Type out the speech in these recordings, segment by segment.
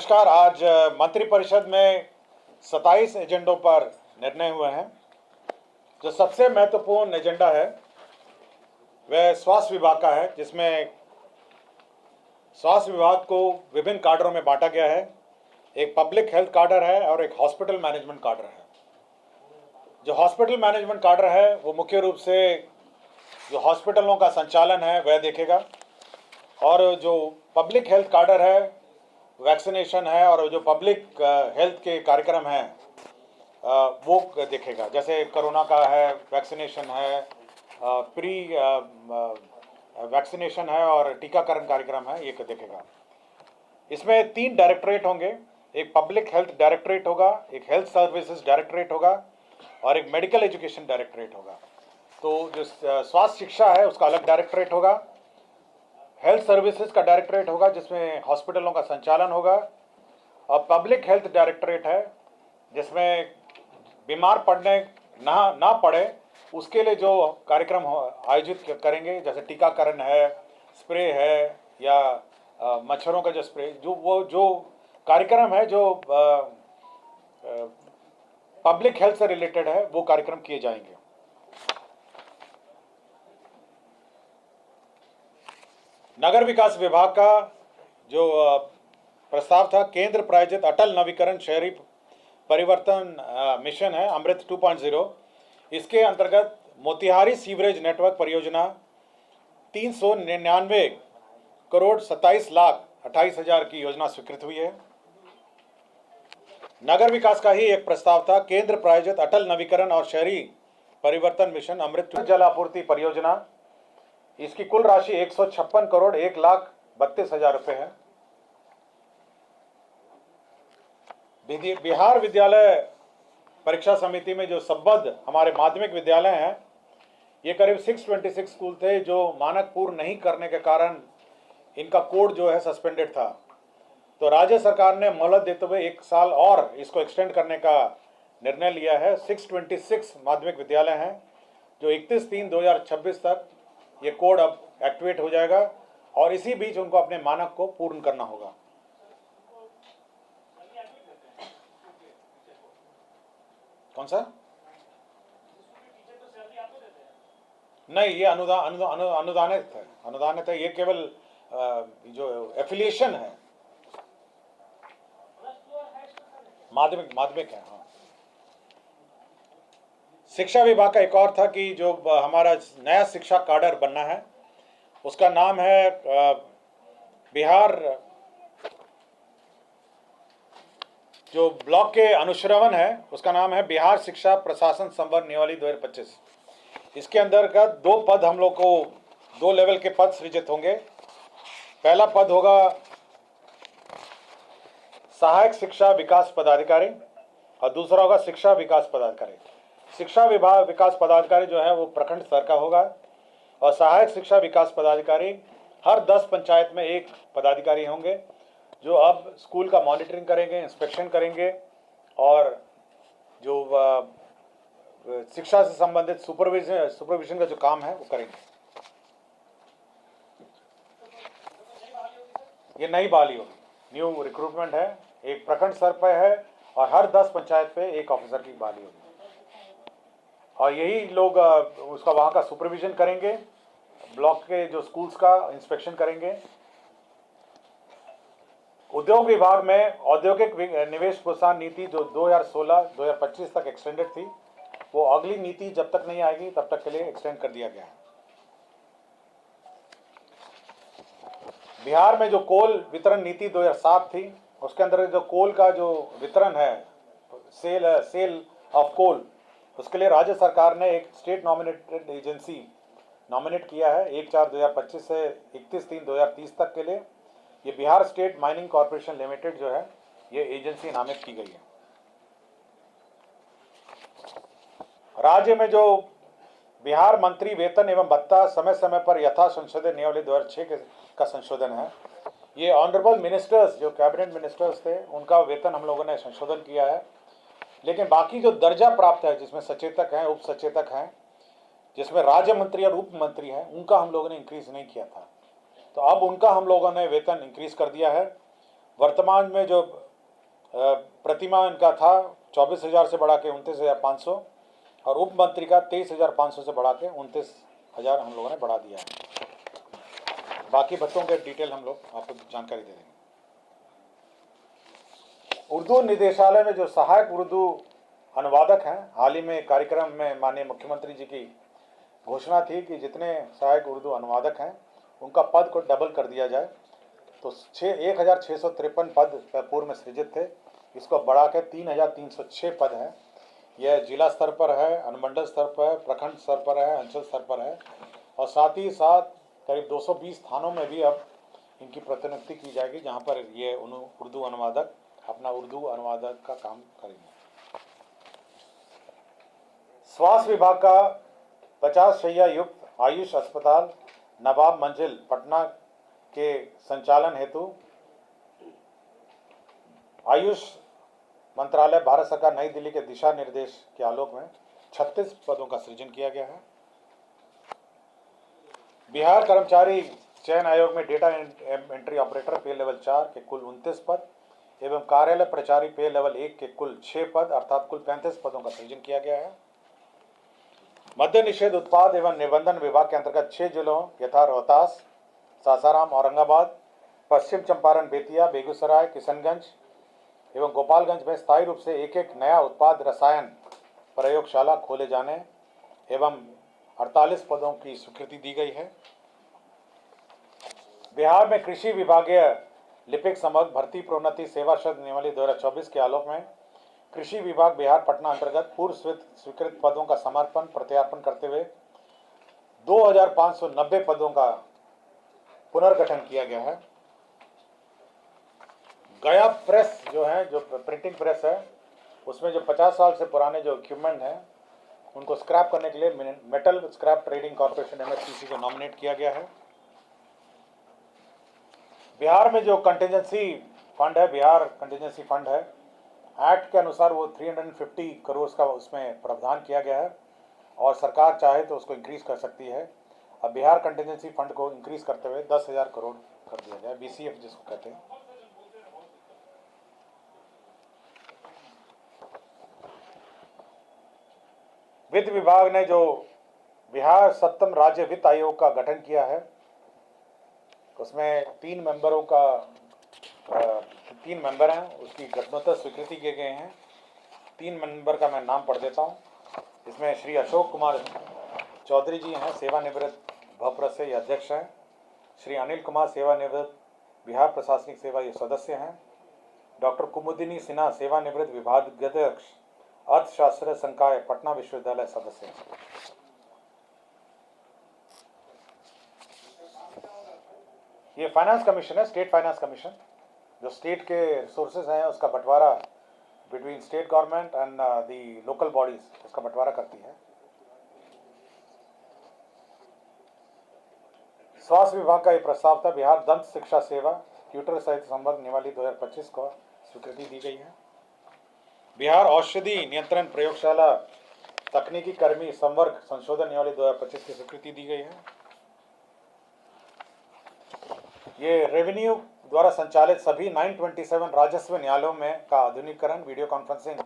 नमस्कार। आज मंत्रिपरिषद में 27 एजेंडों पर निर्णय हुए हैं। जो सबसे महत्वपूर्ण एजेंडा है वह स्वास्थ्य विभाग का है, जिसमें स्वास्थ्य विभाग को विभिन्न काडरों में बांटा गया है। एक पब्लिक हेल्थ काडर है और एक हॉस्पिटल मैनेजमेंट काडर है। जो हॉस्पिटल मैनेजमेंट काडर है वो मुख्य रूप से जो हॉस्पिटलों का संचालन है वह देखेगा, और जो पब्लिक हेल्थ काडर है वैक्सीनेशन है और जो पब्लिक हेल्थ के कार्यक्रम हैं वो देखेगा। जैसे कोरोना का है, वैक्सीनेशन है, प्री वैक्सीनेशन है और टीकाकरण कार्यक्रम है, ये देखेगा। इसमें 3 डायरेक्टरेट होंगे। एक पब्लिक हेल्थ डायरेक्टरेट होगा, एक हेल्थ सर्विसेज डायरेक्टरेट होगा और एक मेडिकल एजुकेशन डायरेक्टरेट होगा। तो जो स्वास्थ्य शिक्षा है उसका अलग डायरेक्टरेट होगा, हेल्थ सर्विसेज का डायरेक्टरेट होगा जिसमें हॉस्पिटलों का संचालन होगा, और पब्लिक हेल्थ डायरेक्टरेट है जिसमें बीमार पड़ने ना पड़े उसके लिए जो कार्यक्रम आयोजित करेंगे, जैसे टीकाकरण है, स्प्रे है या मच्छरों का जो स्प्रे, जो कार्यक्रम है जो पब्लिक हेल्थ से रिलेटेड है वो कार्यक्रम किए जाएंगे। नगर विकास विभाग का जो प्रस्ताव था, केंद्र प्रायोजित अटल नवीकरण शहरी परिवर्तन मिशन है अमृत 2.0, इसके अंतर्गत मोतिहारी सीवरेज नेटवर्क परियोजना 399 करोड़ 27 लाख 28 हजार की योजना स्वीकृत हुई है। नगर विकास का ही एक प्रस्ताव था, केंद्र प्रायोजित अटल नवीकरण और शहरी परिवर्तन मिशन अमृत जल आपूर्ति परियोजना, इसकी कुल राशि 156 करोड़ 1 लाख 32 हजार रुपये है। बिहार विद्यालय परीक्षा समिति में जो संबद्ध हमारे माध्यमिक विद्यालय हैं, ये करीब 626 स्कूल थे जो मानक पूर्ण नहीं करने के कारण इनका कोड जो है सस्पेंडेड था। तो राज्य सरकार ने मोहलत देते हुए 1 साल और इसको एक्सटेंड करने का निर्णय लिया है। 626 माध्यमिक विद्यालय हैं जो 31/3/2026 तक ये कोड अब एक्टिवेट हो जाएगा और इसी बीच उनको अपने मानक को पूर्ण करना होगा। कौन सा? नहीं, ये अनुदानित है। ये केवल जो एफिलिएशन है माध्यमिक है। हाँ। शिक्षा विभाग का एक और था कि जो हमारा नया शिक्षा काडर बनना है उसका नाम है बिहार, जो ब्लॉक के अनुश्रवण है उसका नाम है बिहार शिक्षा प्रशासन संवर्ग नियमावली 2025। इसके अंतर्गत 2 पद हम लोग को 2 लेवल के पद सृजित होंगे। पहला पद होगा सहायक शिक्षा विकास पदाधिकारी और दूसरा होगा शिक्षा विकास पदाधिकारी। शिक्षा विभाग विकास पदाधिकारी जो है वो प्रखंड स्तर का होगा और सहायक शिक्षा विकास पदाधिकारी हर 10 पंचायत में एक पदाधिकारी होंगे जो अब स्कूल का मॉनिटरिंग करेंगे, इंस्पेक्शन करेंगे और जो शिक्षा से संबंधित सुपरविजन का जो काम है वो करेंगे। ये नई बहाली होगी, न्यू रिक्रूटमेंट है, एक प्रखंड स्तर पर है और हर 10 पंचायत पे एक ऑफिसर की बहाली होगी और यही लोग उसका वहाँ का सुपरविजन करेंगे, ब्लॉक के जो स्कूल्स का इंस्पेक्शन करेंगे। उद्योग विभाग में औद्योगिक निवेश प्रोत्साहन नीति जो 2016-2025 तक एक्सटेंडेड थी, वो अगली नीति जब तक नहीं आएगी तब तक के लिए एक्सटेंड कर दिया गया है। बिहार में जो कोल वितरण नीति 2007 थी, उसके अंदर जो कोल का जो वितरण है, सेल ऑफ कोल, उसके लिए राज्य सरकार ने एक स्टेट नॉमिनेटेड एजेंसी नॉमिनेट किया है 1/4/2025 से 31/3/2030 तक के लिए। ये Bihar state mining corporation limited जो है ये एजेंसी नामित की गई है। राज्य में जो बिहार मंत्री वेतन एवं भत्ता समय समय पर यथा संशोधन नियमावली 2006 का संशोधन है। ये ऑनरेबल मिनिस्टर्स जो कैबिनेट मिनिस्टर्स थे उनका वेतन हम लोगों ने संशोधन किया है, लेकिन बाकी जो दर्जा प्राप्त है जिसमें सचेतक हैं, उप सचेतक हैं, जिसमें राज्य मंत्री और उप मंत्री हैं, उनका हम लोगों ने इंक्रीज नहीं किया था। तो अब उनका हम लोगों ने वेतन इंक्रीज कर दिया है वर्तमान में जो प्रतिमा इनका था 24,000 से बढ़ा के 29,500 और उप मंत्री का 23,500 से बढ़ा के 29,000 हम लोगों ने बढ़ा दिया है। बाकी बच्चों के डिटेल हम लोग आपको जानकारी दे देंगे। उर्दू निदेशालय में जो सहायक उर्दू अनुवादक हैं, हाल ही में कार्यक्रम में माननीय मुख्यमंत्री जी की घोषणा थी कि जितने सहायक उर्दू अनुवादक हैं उनका पद को डबल कर दिया जाए। तो 1,653 पद पूर्व में सृजित थे, इसको बढ़ा के 3,306 पद हैं। यह जिला स्तर पर है, अनुमंडल स्तर पर है, प्रखंड स्तर पर है, अंचल स्तर पर है और साथ ही साथ करीब 220 थानों में भी अब इनकी प्रतिनियुक्ति की जाएगी, जहां पर ये उर्दू अनुवादक अपना उर्दू अनुवादक का काम करेंगे। स्वास्थ्य विभाग का 50 शैय्या युक्त आयुष अस्पताल नवाब मंजिल पटना के संचालन हेतु आयुष मंत्रालय भारत सरकार नई दिल्ली के दिशा निर्देश के आलोक में 36 पदों का सृजन किया गया है। बिहार कर्मचारी चयन आयोग में डेटा एंट्री ऑपरेटर पे लेवल 4 के कुल 29 पद एवं कार्यालय प्रचारी पे लेवल 1 के कुल 6 पद अर्थात कुल 35 पदों का सृजन किया गया है। मद्य निषेध उत्पाद एवं निबंधन विभाग के अंतर्गत 6 जिलों यथा रोहतास, सासाराम, औरंगाबाद, पश्चिम चंपारण, बेतिया, बेगूसराय, किशनगंज एवं गोपालगंज में स्थायी रूप से एक एक नया उत्पाद रसायन प्रयोगशाला खोले जाने एवं 48 पदों की स्वीकृति दी गई है। बिहार में कृषि विभागीय लिपिक समग्र भर्ती प्रोन्नति सेवा शब्द नियमावली 2024 के आलोक में कृषि विभाग बिहार पटना अंतर्गत पूर्व स्वीकृत पदों का समर्पण प्रत्यार्पण करते हुए 2,590 पदों का पुनर्गठन किया गया है। गया प्रेस जो है, जो प्रिंटिंग प्रेस है, उसमें जो 50 साल से पुराने जो इक्विपमेंट हैं उनको स्क्रैप करने के लिए metal scrap trading corporation MSTC को नॉमिनेट किया गया है। बिहार में जो कंटिजेंसी फंड है, बिहार कंटिजेंसी फंड है, एक्ट के अनुसार वो 350 करोड़ का उसमें प्रावधान किया गया है और सरकार चाहे तो उसको इंक्रीज कर सकती है। अब बिहार कंटिजेंसी फंड को इंक्रीज करते हुए 10,000 करोड़ कर दिया जाए, BCF जिसको कहते हैं। वित्त विभाग ने जो बिहार 7th राज्य वित्त आयोग का गठन किया है, उसमें 3 मेंबर हैं, उसकी गठनोत्तर स्वीकृति किए गए हैं। 3 मेंबर का मैं नाम पढ़ देता हूं। इसमें श्री अशोक कुमार चौधरी जी हैं, सेवानिवृत्त भप्र से ये अध्यक्ष हैं। श्री अनिल कुमार सेवानिवृत्त बिहार प्रशासनिक सेवा ये सदस्य हैं। डॉक्टर कुमुदिनी सिन्हा सेवानिवृत्त विभागाध्यक्ष अर्थशास्त्र संकाय पटना विश्वविद्यालय सदस्य हैं। ये फाइनेंस कमीशन है, स्टेट फाइनेंस कमीशन, जो स्टेट के रिसोर्सेज हैं उसका बंटवारा between state government and the local bodies, उसका बंटवारा करती है। स्वास्थ्य विभाग का ये प्रस्ताव था। बिहार दंत शिक्षा सेवा ट्यूटर सहित संवर्ग नियमावली 2025 को स्वीकृति दी गई है। बिहार औषधि नियंत्रण प्रयोगशाला तकनीकी कर्मी संवर्ग संशोधन नियमावली 2025 की स्वीकृति दी गई है। ये रेवेन्यू द्वारा संचालित सभी 927 राजस्व न्यायालयों में का आधुनिकीकरण वीडियो कॉन्फ्रेंसिंग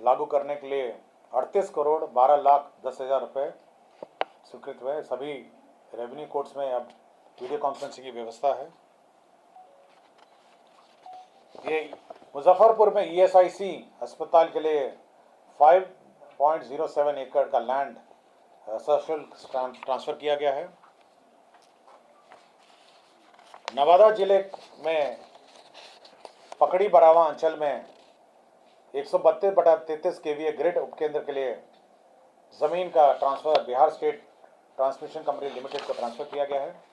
लागू करने के लिए 38,12,10,000 रुपये स्वीकृत हुए। सभी रेवेन्यू कोर्ट्स में अब वीडियो कॉन्फ्रेंसिंग की व्यवस्था है। ये मुजफ्फरपुर में ESIC अस्पताल के लिए 5.07 एकड़ का लैंड सशुल्क ट्रांसफर किया गया है। नवादा जिले में पकड़ी बरावा अंचल में 132/33 KVA ग्रिड उपकेंद्र के लिए जमीन का transfer Bihar state transmission company limited को ट्रांसफर किया गया है।